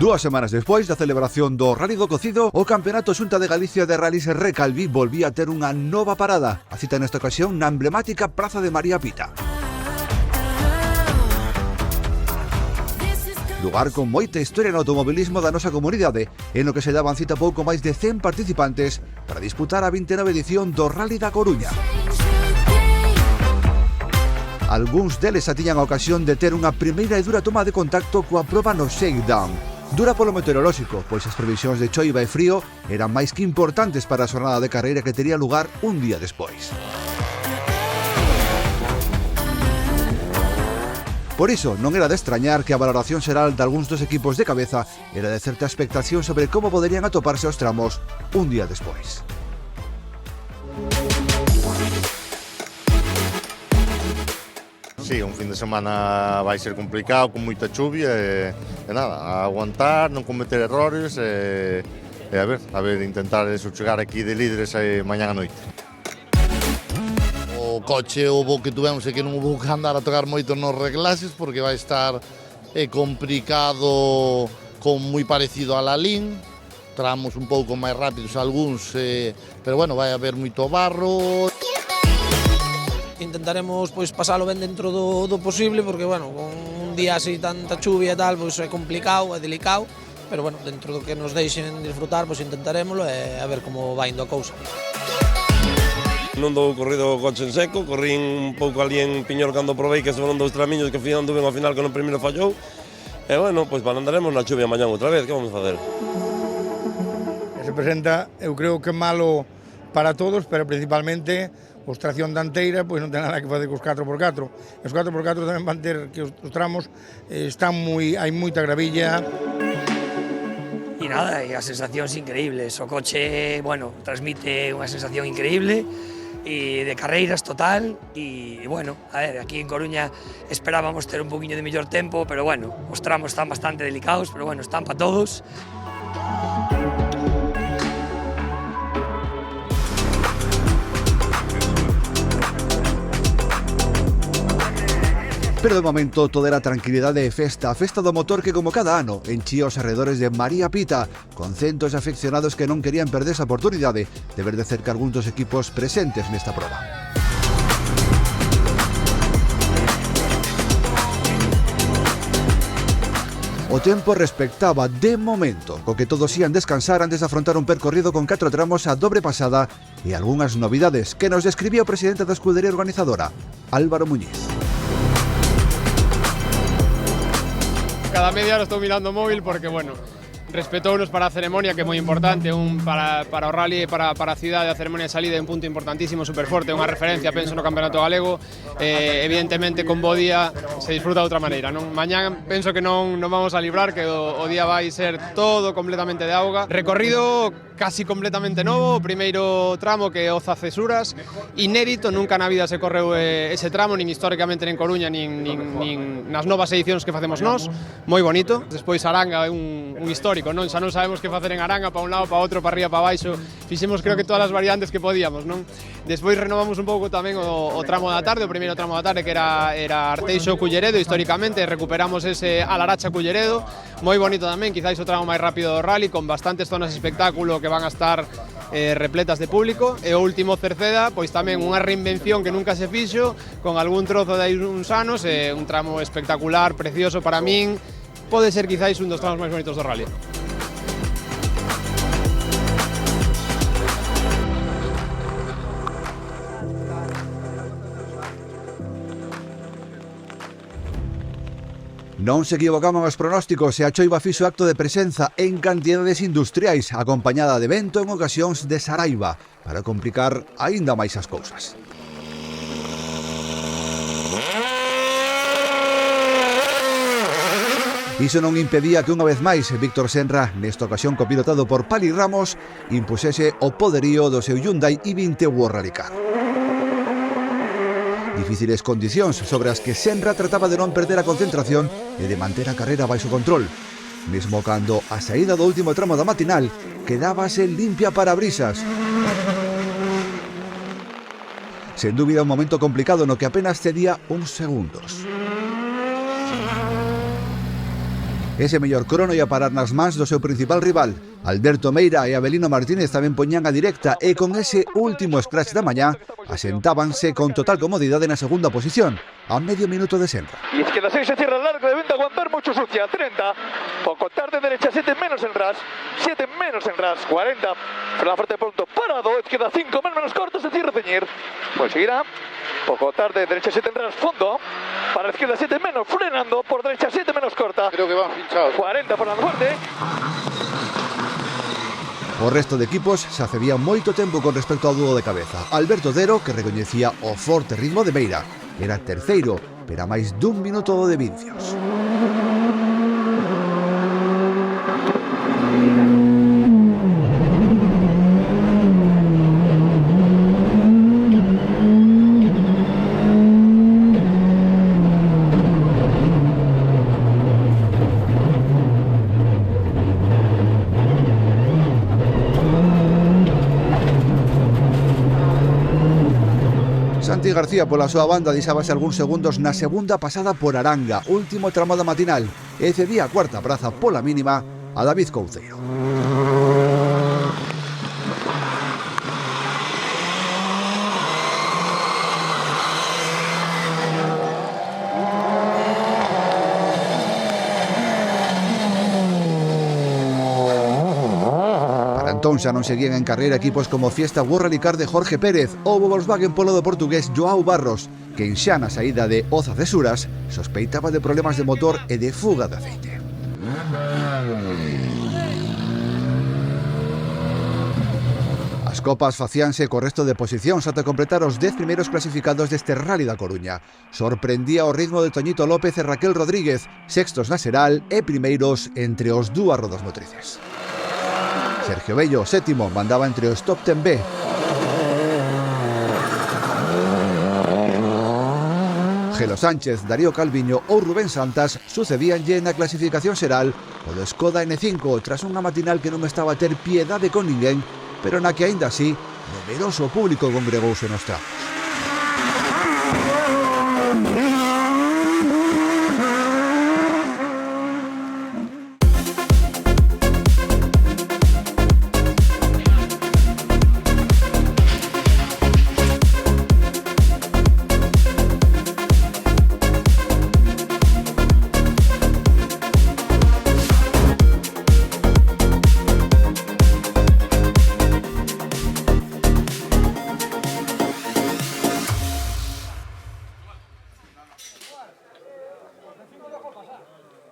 2 semanas despois da celebración do Rally do Cocido, o Campeonato Xunta de Galicia de Rallys Recalvi volvía a ter unha nova parada. A cita nesta ocasión na emblemática Praza de María Pita. Lugar con moita historia no automobilismo da nosa comunidade, en no que se daban cita pouco máis de 100 participantes para disputar a 29 edición do Rally da Coruña. Algúns deles xa tiñan a ocasión de ter unha primeira e dura toma de contacto coa proba no shakedown. Dura polo meteorolóxico, pois as previsións de choiva e frío eran máis que importantes para a xornada de carreira que tería lugar un día despois. Por iso, non era de extrañar que a valoración xeral de algúns dos equipos de cabeza era de certa expectación sobre como poderían atoparse os tramos un día despois. Sí, un fin de semana vai ser complicado, con moita chuvia e nada, a aguantar, non cometer errores e a ver, intentar chegar aquí de líderes mañá a noite. O coche houve que tuvemos e que non houve que andar a tocar moito nos reglaxes porque vai estar complicado con moi parecido a Lalín, tramos un pouco máis rápidos algúns, pero bueno, vai haber moito barro. Intentaremos pois pasalo ben dentro do posible porque bueno, con un día así tanta chuvia e tal, pois é complicado, é delicado, pero bueno, dentro do que nos deixen disfrutar, pois intentaremoslo e a ver como vai indo a cousa. Non dou corrido o coche en seco, corrín un pouco ali en Piñor cando probei que se foron 2 tramiños que ao final duven ao final que no primeiro fallou. E bueno, pois andaremos na chuvia mañá outra vez, que vamos a facer? Se presenta, eu creo que malo para todos, pero principalmente os tracción danteira, pois non ten nada que facer cos 4x4. Os 4x4 tamén van ter que os tramos están hai moita gravilla. E nada, as sensacións increíbles. O coche, bueno, transmite unha sensación increíble e de carreiras total e bueno, a ver, aquí en Coruña esperábamos ter un poquinho de mellor tempo, pero bueno, os tramos están bastante delicados, pero bueno, están para todos. Pero de momento toda era tranquilidade e festa, a festa do motor que como cada ano enchía os arredores de María Pita, con centos de afeccionados que non querían perder esa oportunidade de ver de cerca algúns dos equipos presentes nesta proba. O tempo respectaba de momento, co que todos ían descansar antes de afrontar un percorrido con 4 tramos a dobre pasada e algunhas novidades que nos describía o presidente da escudería organizadora, Álvaro Muñiz. Cada media hora estou mirando o móvil porque, bueno, respetounos para a ceremonia, que é moi importante, para o rally e para a cidade. A ceremonia de salida é un punto importantísimo, super forte, unha referencia, penso, no Campeonato Galego. Evidentemente, con bo día se disfruta de outra maneira, non? Mañán penso que non vamos a librar, que o día vai ser todo completamente de auga. Recorrido casi completamente novo, o primeiro tramo que é Oza Cesuras, inédito, nunca na vida se correu ese tramo, nin históricamente nin Coruña, nin nas novas edicións que facemos nós, moi bonito. Despois Aranga é un histórico, non? Xa non sabemos que facer en Aranga, para un lado, para outro, para arriba, para baixo, fixemos creo que todas as variantes que podíamos, non? Despois renovamos un pouco tamén o tramo da tarde, o primeiro tramo da tarde que era Arteixo-Culleredo, históricamente, recuperamos ese Alaracha-Culleredo, moi bonito tamén, quizáis o tramo máis rápido do rally, con bastantes zonas de espectáculo que van a estar repletas de público, e o último Cerceda, pois tamén unha reinvención que nunca se fixo, con algún trozo de aí uns anos, un tramo espectacular, precioso para min, pode ser quizáis un dos tramos máis bonitos do rally. Non se equivocaban os pronósticos e a choiva fixo acto de presenza en cantidades industriais, acompañada de vento en ocasións de saraiva, para complicar aínda máis as cousas. Iso non impedía que unha vez máis Víctor Senra, nesta ocasión copilotado por Pali Ramos, impusese o poderío do seu Hyundai i20 World Rally Car. Difíciles condicións sobre as que Senra trataba de non perder a concentración e de manter a carreira baixo control. Mesmo cando a saída do último tramo da matinal quedábase limpia para brisas. Sen dúbida un momento complicado no que apenas cedía uns segundos. Ese mellor crono ia parar nas mans do seu principal rival. Alberto Meira e Avelino Martínez tamén poñían a directa e con ese último scratch da mañá asentábanse con total comodidade na segunda posición, a medio minuto de Senra. Izquierda 6 se cierra largo, deben de aguantar mucho sucia, 30, poco tarde, derecha 7 menos en ras, 7 menos en ras, 40, frena fuerte pronto, parado, izquierda 5 menos corto, se cierra ceñir, pues seguirá, poco tarde, derecha 7 en ras, fondo, para la izquierda 7 menos, frenando, por derecha 7 menos corta, Creo que van pinchados. 40 por la fuerte. O resto de equipos se accedía moito tempo con respecto ao dúo de cabeza. Alberto Dero, que recoñecía o forte ritmo de Meira, era terceiro, pero a máis dun minuto de Vincios. Santi García pola súa banda deixábase algúns segundos na segunda pasada por Aranga, último tramo da matinal, e cedía a cuarta praza pola mínima a David Couceiro. Entón xa non seguían en carreira equipos como Fiesta World Rally Car de Jorge Pérez ou o Volkswagen Polo do portugués Joao Barros, que xa na saída de Oza de Suras sospeitaba de problemas de motor e de fuga de aceite. As copas facíanse co resto de posicións ata completar os 10 primeiros clasificados deste Rally da Coruña. Sorprendía o ritmo de Toñito López e Raquel Rodríguez, sextos na xeral e primeiros entre os dúas rodas motrices. Sergio Bello, sétimo, mandaba entre os top 10B. Gelo Sánchez, Darío Calviño ou Rubén Santas sucedíanlle na clasificación xeral o do Skoda N5 tras unha matinal que non estaba a ter piedade con ninguén, pero na que aínda así numeroso público congregouse nos tramos.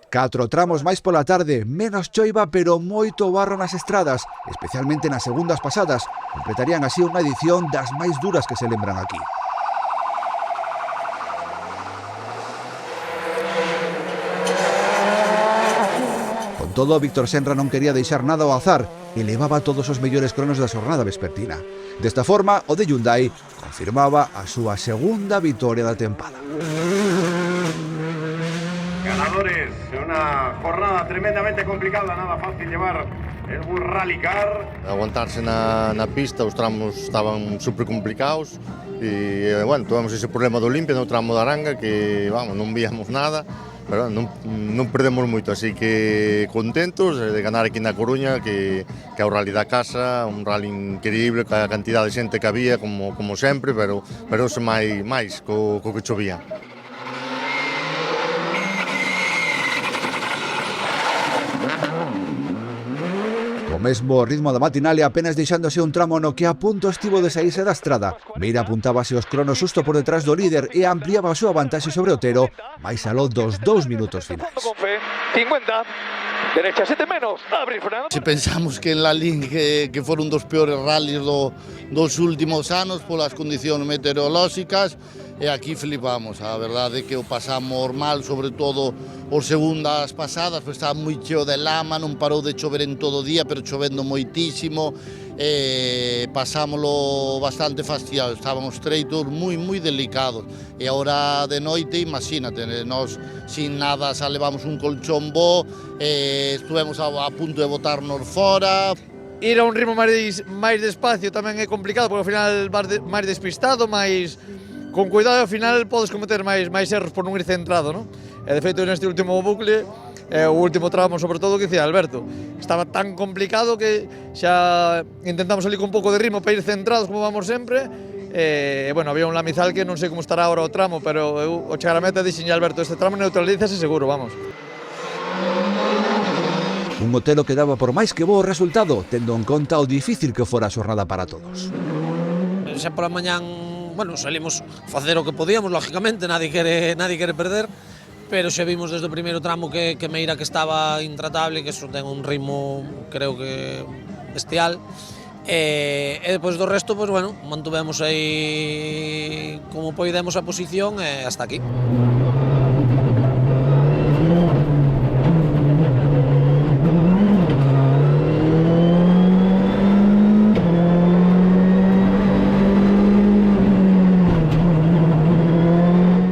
Catro tramos máis pola tarde, menos choiva pero moito barro nas estradas, especialmente nas segundas pasadas. Completarían así unha edición das máis duras que se lembran aquí. Con todo, Víctor Senra non quería deixar nada ao azar e levaba todos os mellores cronos da xornada vespertina. Desta forma, o de Hyundai confirmaba a súa segunda vitoria da tempada. Ganadores, una jornada tremendamente complicada, nada fácil llevar el World Rally Car. Aguantarse na pista, os tramos estaban super complicados e, bueno, tuvemos ese problema do Olimpia no tramo de Aranga que, vamos, non víamos nada, pero non perdemos moito, así que contentos de ganar aquí na Coruña, que é o Rally da casa, un rally increíble, a cantidad de xente que había, como sempre, pero ose máis co que chovía. O mesmo ritmo da matinal e apenas deixándose un tramo no que a punto estivo de saírse da estrada. Meira apuntábase os cronos xusto por detrás do líder e ampliaba a súa vantaxe sobre Otero, máis aló dos 2 minutos finais. 50, derecha 7 menos, abrir frenado. Se pensamos que en la Lin que foron dos peores rallies dos últimos anos polas condicións meteorolóxicas, e aquí flipamos, a verdade é que o pasamos mal, sobre todo os segundas pasadas, pois estaba moi cheo de lama, non parou de chover en todo o día, pero chovendo moitísimo, e pasámoslo bastante fastidiados, estábamos treitos moi delicados, e agora de noite, imagínate, nós sin nada xa levamos un colchón bo, estuvemos a punto de botarnos fora. Ir a un ritmo máis despacio tamén é complicado, porque ao final máis despistado, máis con cuidado, ao final podes cometer máis erros por non ir centrado, non? E de feito neste último bucle O último tramo, sobre todo, que dicía Alberto, estaba tan complicado que xa intentamos salir con un pouco de ritmo para ir centrados como vamos sempre. Bueno, había un lamizal que non sei como estará agora o tramo, pero eu o chegar a meta dixenlle Alberto, este tramo neutralízase seguro, vamos. Un Otero que daba por máis que bo resultado, tendo en conta o difícil que fora a xornada para todos. Xa pola mañán, bueno, salimos a facer o que podíamos, lógicamente, nadie quere perder, pero xa vimos desde o primeiro tramo que Meira que estaba intratable, que eso ten un ritmo, creo que bestial, e depois do resto, pues, bueno, mantuvemos aí como poidemos a posición e hasta aquí.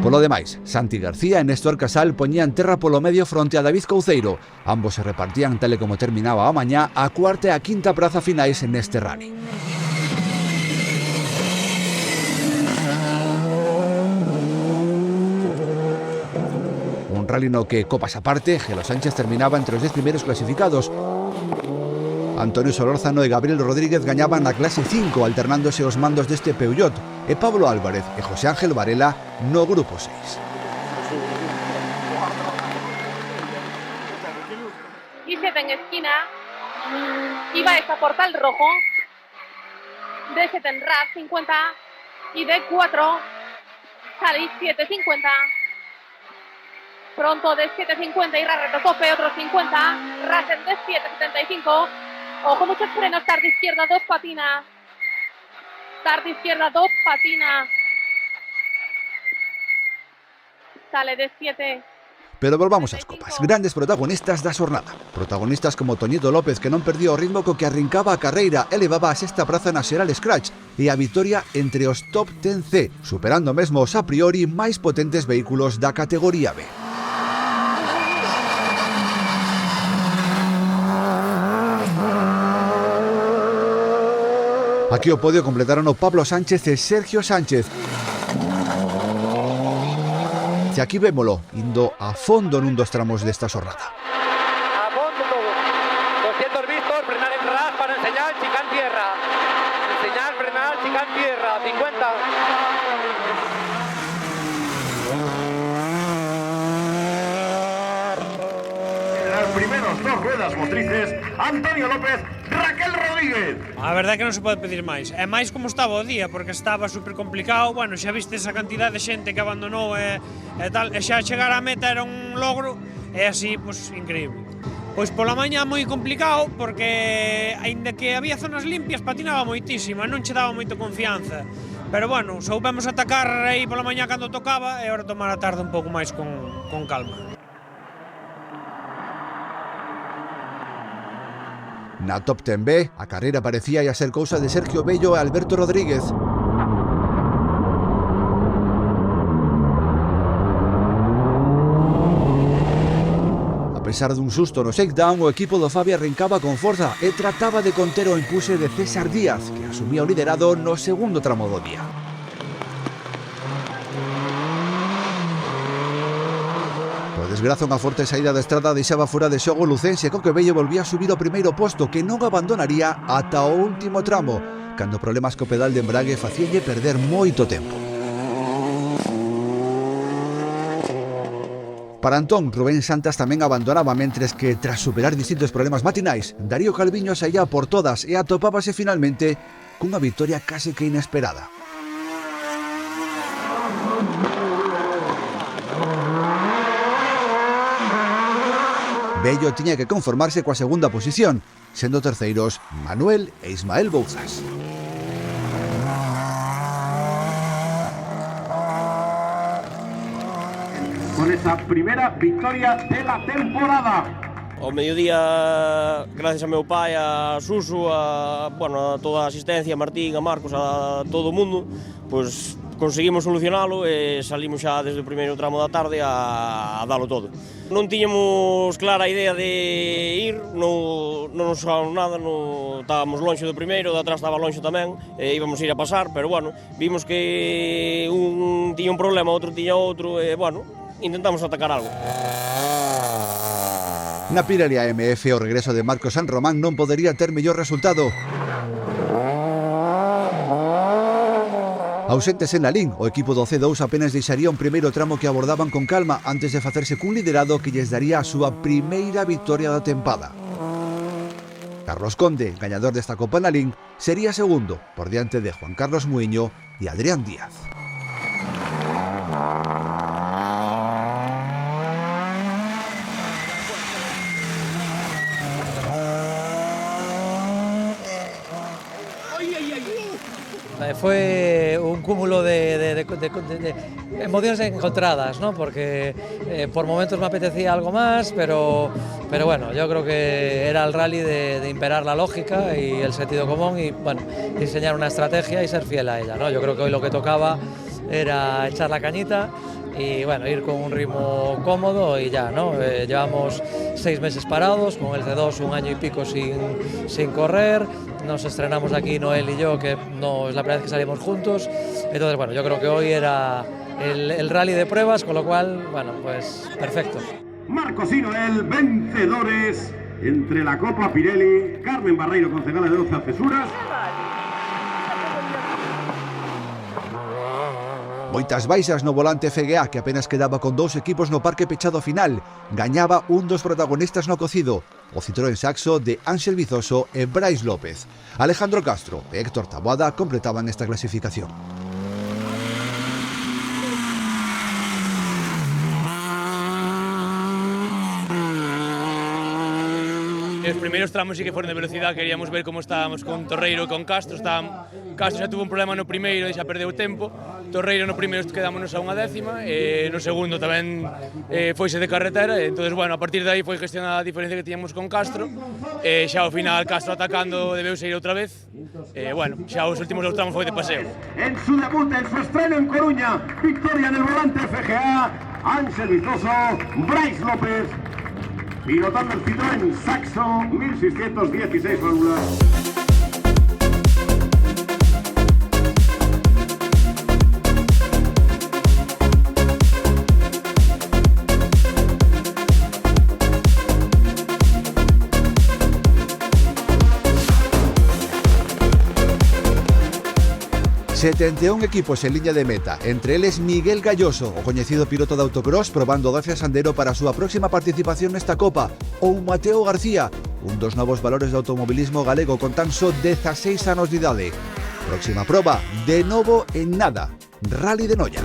Polo demais, Santi García e Néstor Casal poñían terra polo medio fronte a David Couceiro. Ambos se repartían, tal e como terminaba a mañá, a cuarta e a quinta praza finais neste rally. Un rally no que, copas aparte, Gelo Sánchez terminaba entre os 10 primeiros clasificados. Antonio Solórzano e Gabriel Rodríguez gañaban na clase 5, alternándose os mandos deste Peugeot, e Pablo Álvarez e José Ángel Varela no grupo 6. Y7 en esquina, iba esta Portal Rojo, D7 en RAF 50 y D4, sale I7 50, pronto D7 50 y RAF tope, otros 50, RAF en D7 75. Ojo, muchos frenos, tarde izquierda, 2 patina. Tarde izquierda, 2 patina. Sale de 7. Pero volvamos ás copas. Grandes protagonistas da xornada. Protagonistas como Toñito López, que non perdía o ritmo co que arrincaba a carreira e levaba a sexta praza na xeral Scratch, e a vitoria entre os top 10C, superando mesmo os a priori máis potentes vehículos da categoría B. Aquí o podio completaron o Pablo Sánchez e Sergio Sánchez. E aquí vémolo, indo a fondo nun dos tramos desta xornada. A fondo todo. 200 vistos, frenar en RAS para enseñar, chicán tierra. Enseñar, frenar, chicán tierra. 50. Las primeras 2 ruedas motrices, Antonio López, Raquel Rodríguez. A verdade é que non se pode pedir máis. É máis como estaba o día, porque estaba super complicado. Bueno, xa viste esa cantidad de xente que abandonou e tal, e xa chegar á meta era un logro, e así, pois, increíble. Pois pola mañá moi complicado, porque aínda que había zonas limpias, patinaba moitísimo, non che daba moita confianza. Pero bueno, soubemos atacar aí pola mañá cando tocaba, e agora tomar a tarde un pouco máis con calma. Na Top 10B, a carreira parecía ia ser cousa de Sergio Bello e Alberto Rodríguez. A pesar dun susto no shakedown, o equipo do Fabi arrancaba con forza e trataba de conter o impulse de César Díaz, que asumía o liderado no segundo tramo do día. Por desgraza, unha forte saída da estrada deixaba fora de xogo Lucense, co que Bello volvía a subir ao primeiro posto, que non abandonaría ata o último tramo, cando problemas co pedal de embrague facíanlle perder moito tempo. Para Antón, Rubén Santas tamén abandonaba, mentres que, tras superar distintos problemas matinais, Darío Calviño saía por todas e atopábase finalmente cunha victoria case que inesperada. Bello tiña que conformarse coa segunda posición, sendo terceiros Manuel e Ismael Bouzas. Con esa primera victoria de la temporada. Ao mediodía, gracias a meu pai, a Suso, a toda a asistencia, a Martín, a Marcos, a todo o mundo, pois conseguimos solucionalo e salimos xa desde o primeiro tramo da tarde a dalo todo. Non tiñamos clara a idea de ir, non nos xogaron nada, estábamos lonxe do primeiro, de atrás estaba lonxe tamén, e íbamos ir a pasar, pero vimos que un tiña un problema, outro tiña outro, e intentamos atacar algo. Na Pirelli AMF o regreso de Marco San Román non podería ter mellor resultado. Ausentes en Lalín, o equipo do C2 apenas deixaría un primeiro tramo que abordaban con calma antes de facerse cun liderado que lles daría a súa primeira victoria da tempada. Carlos Conde, gañador desta Copa en Lalín, sería segundo, por diante de Juan Carlos Muiño e Adrián Díaz. Fue un cúmulo de emociones encontradas, ¿no? Porque por momentos me apetecía algo más, pero bueno, yo creo que era el rally de imperar la lógica y el sentido común y bueno, diseñar una estrategia y ser fiel a ella, ¿no? Yo creo que hoy lo que tocaba era echar la cañita y bueno, ir con un ritmo cómodo y ya, ¿no? Llevamos 6 meses parados, con el C2 un año y pico sin correr, nos estrenamos aquí Noel y yo, que no es la primera vez que salimos juntos, entonces bueno, yo creo que hoy era el rally de pruebas, con lo cual, bueno, pues perfecto. Marcos y Noel, vencedores entre la Copa Pirelli, Carmen Barreiro, concejala de 12 Alcesuras. Moitas baixas no volante FGA, que apenas quedaba con 2 equipos no parque pechado final. Gañaba un dos protagonistas no cocido, o Citroën Saxo de Ángel Vizoso e Brais López. Alejandro Castro e Héctor Taboada completaban esta clasificación. Los primeros tramos sí que fueron de velocidad, queríamos ver cómo estábamos con Torreiro e con Castro. Castro xa tuvo un problema no primeiro e xa perdeu tempo. Torreiro no primeiro quedámonos a 1/10 e no segundo tamén foise de carretera. Entonces, bueno, a partir de aí foi gestionar a diferencia que tiñamos con Castro. Xa ao final Castro atacando debeu sair outra vez. Bueno, xa os últimos 2 tramos foi de paseo. En su debut, en su estreno en Coruña, victoria en el volante FGA, Ángel Vizoso, Brais López, pilotando el Citroën Saxo 1616 válvulas. ...71 equipos en liña de meta, entre eles Miguel Galloso, o coñecido piloto de autocross, probando Dacia Sandero para a súa próxima participación nesta Copa, ou Mateo García, un dos novos valores do automobilismo galego con tan só 16 anos de idade. Próxima proba, de novo en nada, Rally de Noia.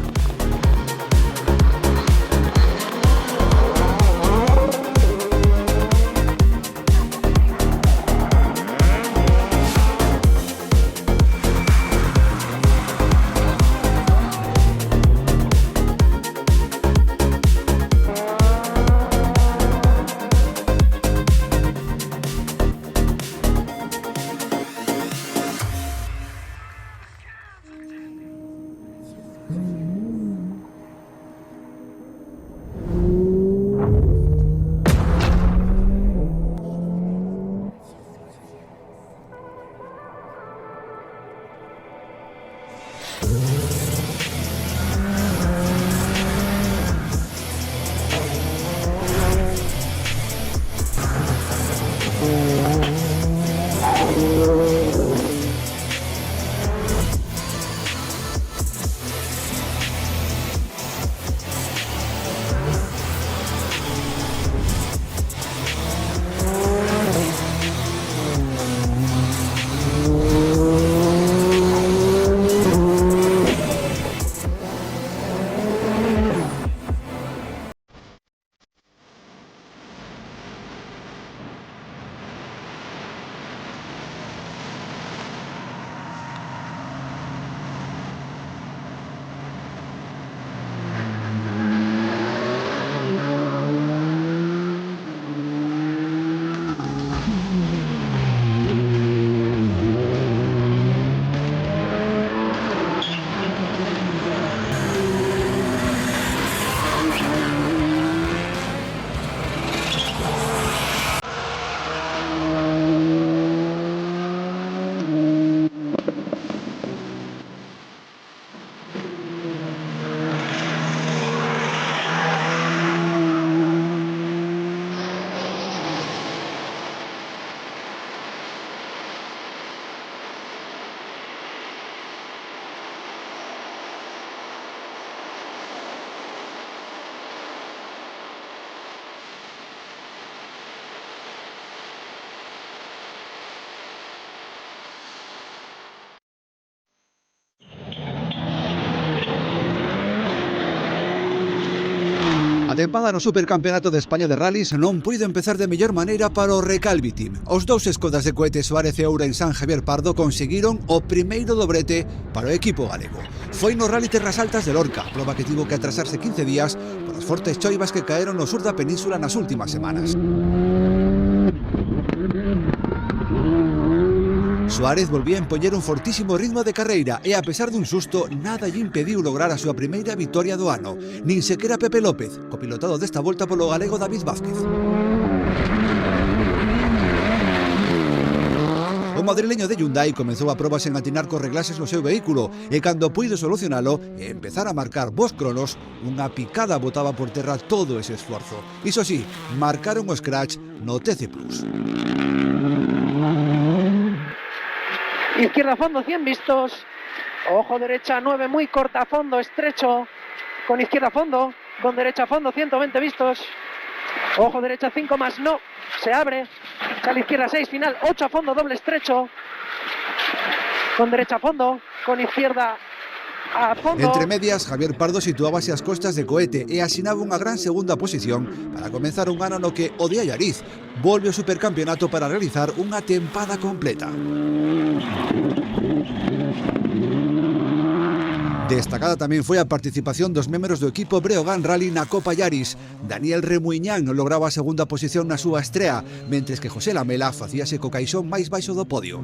A tempada no Supercampeonato de España de Rallys non puido empezar de mellor maneira para o Recalvi Team. Os dous escodas de Cohete Suárez e Oura en San Javier Pardo conseguiron o primeiro dobrete para o equipo galego. Foi no Rally Terras Altas de Lorca, proba que tivo que atrasarse 15 días por as fortes choivas que caeron no sur da península nas últimas semanas. Suárez volvía a empoñer un fortísimo ritmo de carreira e, a pesar dun susto, nada lle impediu lograr a súa primeira vitoria do ano. Nin sequera Pepe López, copilotado desta volta polo galego David Vázquez. O madrileño de Hyundai comezou a proba sen atinar cos reglaxes no seu vehículo e, cando puido solucionalo e empezar a marcar bons cronos, unha picada botaba por terra todo ese esforzo. Iso sí, marcaron o scratch no TC+. Izquierda fondo 100 vistos, ojo derecha 9 muy corta, fondo estrecho, con izquierda fondo, con derecha fondo 120 vistos, ojo derecha 5 más, no, se abre, sale izquierda 6, final 8 a fondo, doble estrecho, con derecha fondo, con izquierda a fondo. Entre medias, Javier Pardo situábase ás costas de Cohete e asinaba unha gran segunda posición para comenzar un ano no que o de Allariz volve ao supercampeonato para realizar unha tempada completa. Destacada tamén foi a participación dos membros do equipo Breogán Rally na Copa Yaris. Daniel Remuiñán lograba a segunda posición na súa estrea, mentres que José Lamela facíase co caixón máis baixo do podio.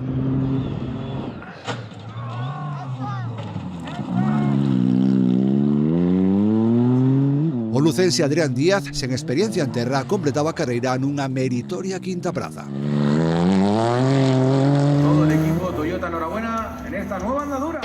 O lucense Adrián Díaz, sen experiencia en terra, completaba a carreira nunha meritoria quinta praza. Todo el equipo Toyota, enhorabuena en esta nueva andadura.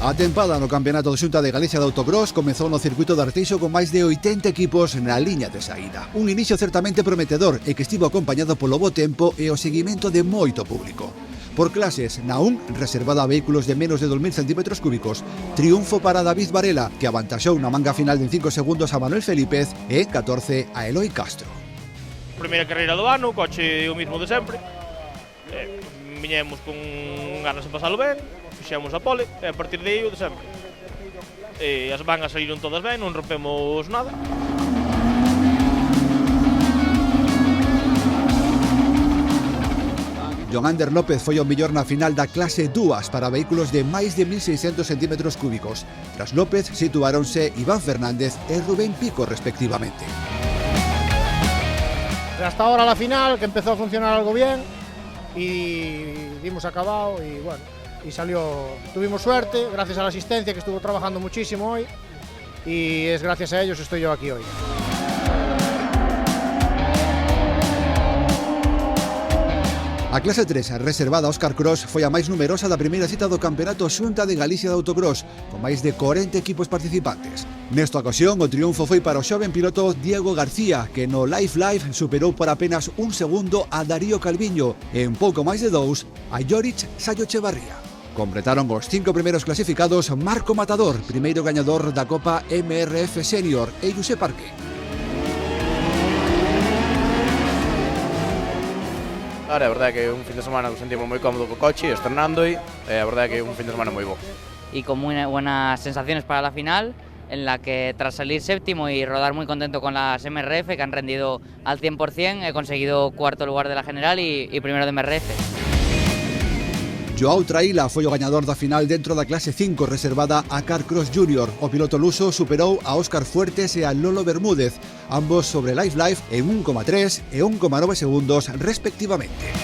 A tempada no Campeonato de Xunta de Galicia de Autocross comezou no circuito de Arteixo con máis de 80 equipos na liña de saída. Un inicio certamente prometedor e que estivo acompañado polo bo tempo e o seguimento de moito público. Por clases, na 1, reservada a vehículos de menos de 2000 centímetros cúbicos, triunfo para David Varela, que avantaxou na manga final de 5 segundos a Manuel Felípez e 14 a Eloi Castro. Primeira carreira do ano, coche o mismo de sempre. Viñemos con ganas de pasalo ben, fixemos a pole e a partir de aí o de sempre. As vangas saíron todas ben, non rompemos nada. Jon Ander López foi o mellor na final da clase 2 para vehículos de máis de 1600 centímetros cúbicos. Tras López situáronse Iván Fernández e Rubén Pico respectivamente. Hasta ahora la final, que empezó a funcionar algo bien y dimos acabado y bueno, y salió, tuvimos suerte gracias a la asistencia que estuvo trabajando muchísimo hoy y es gracias a ellos estoy yo aquí hoy. A clase 3, reservada a Óscar Cross, foi a máis numerosa da primeira cita do Campeonato Xunta de Galicia de Autocross, con máis de 40 equipos participantes. Nesta ocasión, o triunfo foi para o xoven piloto Diego García, que no Live superou por apenas un segundo a Darío Calviño e en pouco máis de 2 a Joric Sayochevarría. Completaron os 5 primeiros clasificados Marco Matador, primeiro gañador da Copa MRF Senior, e José Parque. A verdade é que un fin de semana que sentimos moi cómodo co coche, estrenando e a verdade é que un fin de semana moi bo. Y con muy buenas sensaciones para la final, en la que tras salir séptimo y rodar muy contento con las MRF, que han rendido al 100%, he conseguido cuarto lugar de la general y primero de MRF. Joao Traíla foi o gañador da final dentro da clase 5 reservada a Carcross Junior. O piloto luso superou a Óscar Fuertes e a Lolo Bermúdez, ambos sobre Live en 1,3 e 1,9 segundos respectivamente.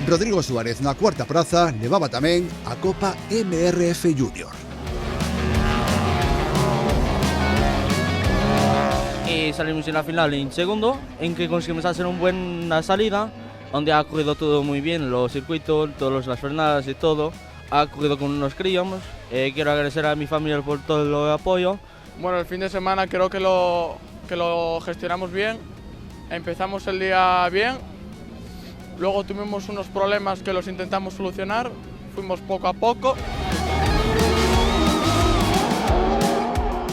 Rodrigo Suárez na cuarta praza levaba tamén a Copa MRF Junior. Y salimos en la final en segundo, en que conseguimos hacer una buena salida, donde ha corrido todo muy bien, los circuitos, todas las frenadas y todo. Ha corrido con unos críos. Quiero agradecer a mi familia por todo el apoyo. Bueno, el fin de semana creo que lo gestionamos bien, empezamos el día bien, luego tuvimos unos problemas que los intentamos solucionar, fuimos poco a poco.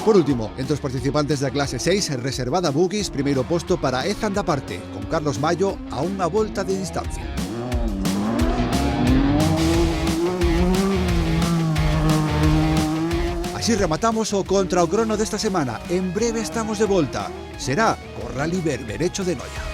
Por último, entre os participantes da clase 6, reservada a Bugis, primeiro posto para Ezan da Parte, con Carlos Mayo a unha volta de distancia. Así rematamos o contra o crono desta semana. En breve estamos de volta. Será co Rally Berberecho de Noia.